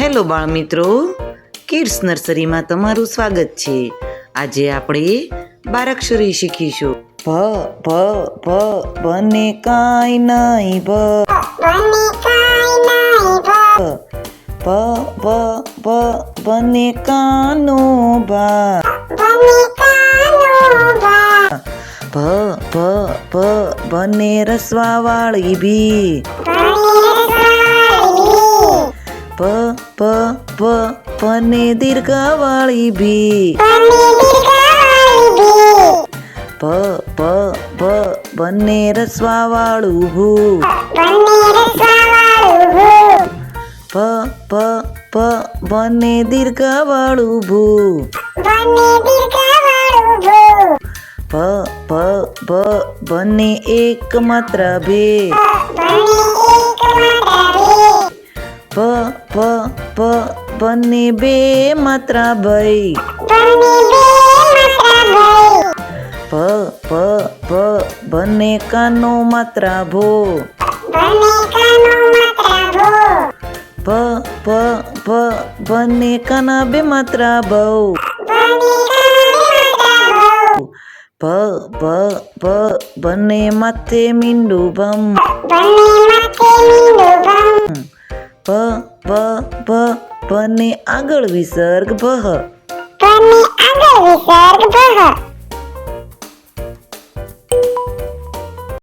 Hello બાળમિત્રો, kids નર્સરીમાં તમારું સ્વાગત છે. આજે આપણે બારાક્ષરી શીખીશું. ભ ભ ભ બને કાંઈ નહીં ભ. ભ ભ ભ બને કાનો ભા. ભ ભ ભ બને રસવા વાળી ભી. ભ ભ ભ બને દીર્ઘ વાળી ભી. ભ ભ ભ બને રસવા વાળું ભૂ. ભ ભ ભ બને દીર્ઘ વાળું ભૂ. ભ ભ ભ બને એક માત્ર ભે. ભ ભ ભ બને બે માત્ર ભઈ. ભ ભ ભ બને કાનો માત્ર ભો. ભ ભ ભ બને કાના બે માત્ર ભવ. ભ ભ ભ બને માથે મીંડું ભમ. ભ ભ ભ બને આગળ વિસર્ગ ભહ.